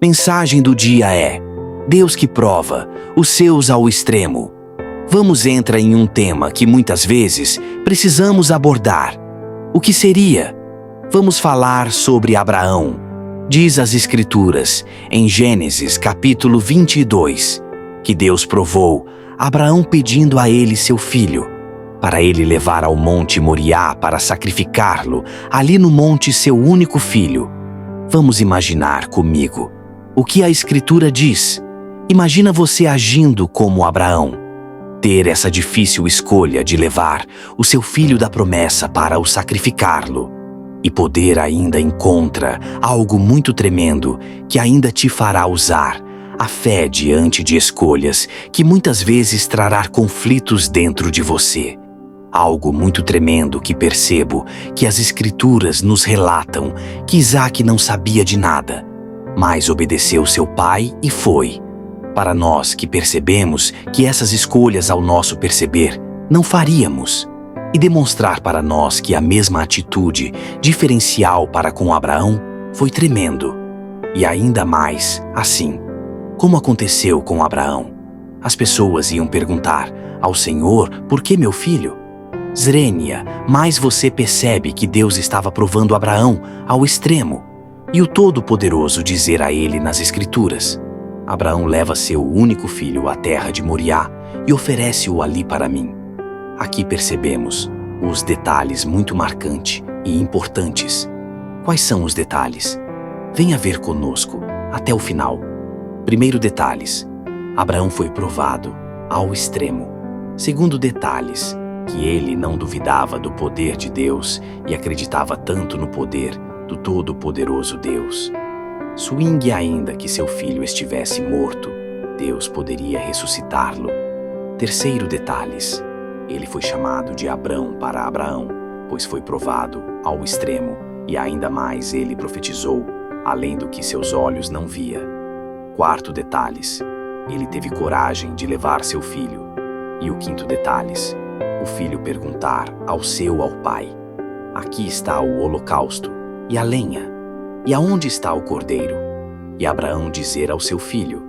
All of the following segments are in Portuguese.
Mensagem do dia é: Deus que prova, os seus ao extremo. Vamos entrar em um tema que muitas vezes precisamos abordar. O que seria? Vamos falar sobre Abraão. Diz as Escrituras, em Gênesis capítulo 22, que Deus provou Abraão pedindo a ele seu filho, para ele levar ao monte Moriá para sacrificá-lo, ali no monte seu único filho. Vamos imaginar comigo o que a Escritura diz. Imagina você agindo como Abraão. Ter essa difícil escolha de levar o seu filho da promessa para o sacrificá-lo. E poder ainda encontra algo muito tremendo que ainda te fará usar a fé diante de escolhas que muitas vezes trará conflitos dentro de você. Algo muito tremendo que percebo que as Escrituras nos relatam que Isaac não sabia de nada, mas obedeceu seu pai e foi. Para nós que percebemos que essas escolhas ao nosso perceber não faríamos, e demonstrar para nós que a mesma atitude diferencial para com Abraão foi tremendo. E ainda mais assim, como aconteceu com Abraão. As pessoas iam perguntar ao Senhor: por que meu filho? Zrênia, mas você percebe que Deus estava provando Abraão ao extremo. E o Todo-Poderoso dizer a ele nas Escrituras: Abraão leva seu único filho à terra de Moriá e oferece-o ali para mim. Aqui percebemos os detalhes muito marcantes e importantes. Quais são os detalhes? Venha ver conosco até o final. Primeiro detalhes: Abraão foi provado ao extremo. Segundo detalhes: que ele não duvidava do poder de Deus e acreditava tanto no poder do Todo-Poderoso Deus. Swing ainda que seu filho estivesse morto, Deus poderia ressuscitá-lo. Terceiro detalhes: ele foi chamado de Abrão para Abraão, pois foi provado ao extremo, e ainda mais ele profetizou, além do que seus olhos não via. Quarto detalhes: ele teve coragem de levar seu filho. E o quinto detalhes: o filho perguntar ao pai: aqui está o holocausto e a lenha, e aonde está o cordeiro? E Abraão dizer ao seu filho: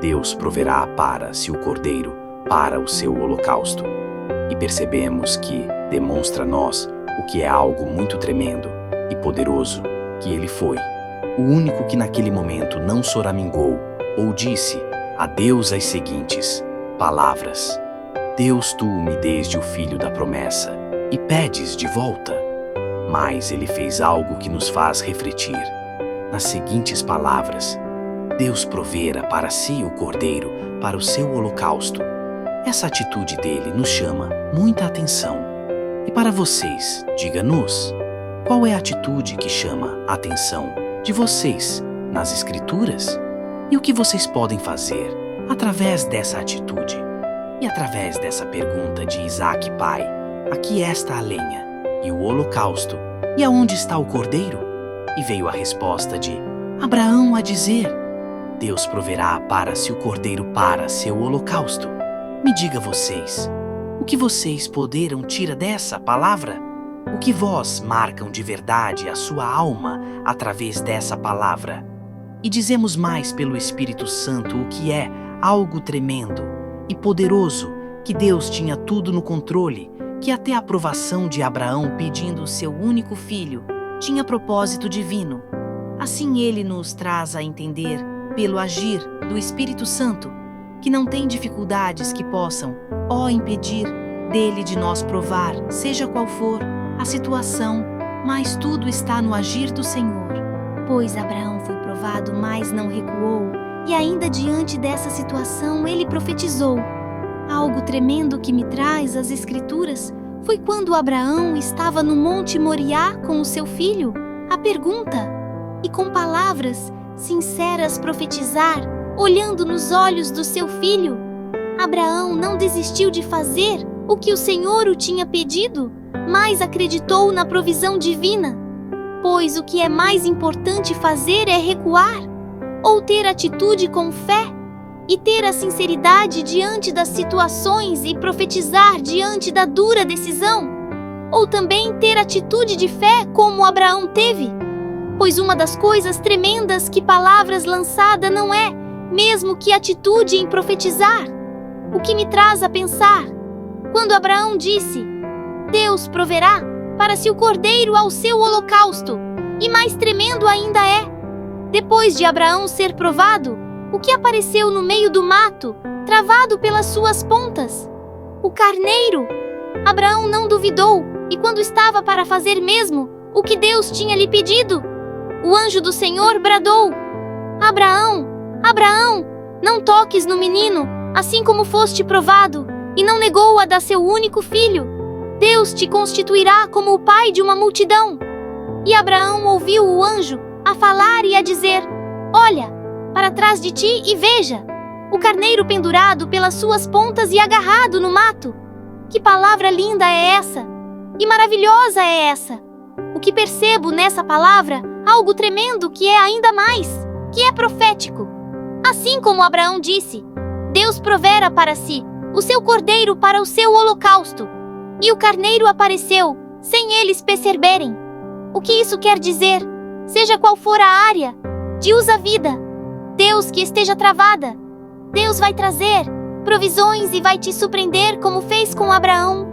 Deus proverá para-se o cordeiro para o seu holocausto. E percebemos que demonstra a nós o que é algo muito tremendo e poderoso, que ele foi o único que naquele momento não choramingou ou disse a Deus as seguintes palavras: Deus, tu me desde o filho da promessa e pedes de volta. Mas ele fez algo que nos faz refletir. Nas seguintes palavras: Deus provera para si o cordeiro para o seu holocausto. Essa atitude dele nos chama muita atenção. E para vocês, diga-nos, qual é a atitude que chama a atenção de vocês nas Escrituras? E o que vocês podem fazer através dessa atitude? E através dessa pergunta de Isaac, pai: aqui está a lenha e o holocausto, e aonde está o cordeiro? E veio a resposta de Abraão a dizer: Deus proverá para-se o cordeiro para seu holocausto. Me diga vocês, o que vocês poderão tirar dessa palavra? O que vós marcam de verdade a sua alma através dessa palavra? E dizemos mais pelo Espírito Santo o que é algo tremendo e poderoso, que Deus tinha tudo no controle, que até a aprovação de Abraão pedindo o seu único filho tinha propósito divino. Assim ele nos traz a entender, pelo agir do Espírito Santo, que não tem dificuldades que possam, impedir dele de nós provar, seja qual for a situação, mas tudo está no agir do Senhor. Pois Abraão foi provado, mas não recuou, e ainda diante dessa situação ele profetizou. Algo tremendo que me traz as Escrituras foi quando Abraão estava no Monte Moriá com o seu filho, a pergunta, e com palavras sinceras profetizar, olhando nos olhos do seu filho. Abraão não desistiu de fazer o que o Senhor o tinha pedido, mas acreditou na provisão divina. Pois o que é mais importante fazer é recuar, ou ter atitude com fé, e ter a sinceridade diante das situações e profetizar diante da dura decisão, ou também ter atitude de fé como Abraão teve. Pois uma das coisas tremendas que palavras lançada não é, mesmo que atitude em profetizar. O que me traz a pensar, quando Abraão disse, Deus proverá para si o cordeiro ao seu holocausto, e mais tremendo ainda é, depois de Abraão ser provado, o que apareceu no meio do mato, travado pelas suas pontas? O carneiro. Abraão não duvidou, e quando estava para fazer mesmo o que Deus tinha lhe pedido, o anjo do Senhor bradou, Abraão, Abraão, não toques no menino, assim como foste provado, e não negou a dar seu único filho. Deus te constituirá como o pai de uma multidão. E Abraão ouviu o anjo a falar e a dizer, olha, para trás de ti e veja, o carneiro pendurado pelas suas pontas e agarrado no mato. Que palavra linda é essa! E maravilhosa é essa! O que percebo nessa palavra, algo tremendo que é ainda mais, que é profético. Assim como Abraão disse, Deus provera para si o seu cordeiro para o seu holocausto. E o carneiro apareceu, sem eles perceberem. O que isso quer dizer? Seja qual for a área, de usa vida, Deus que esteja travada, Deus vai trazer provisões e vai te surpreender como fez com Abraão.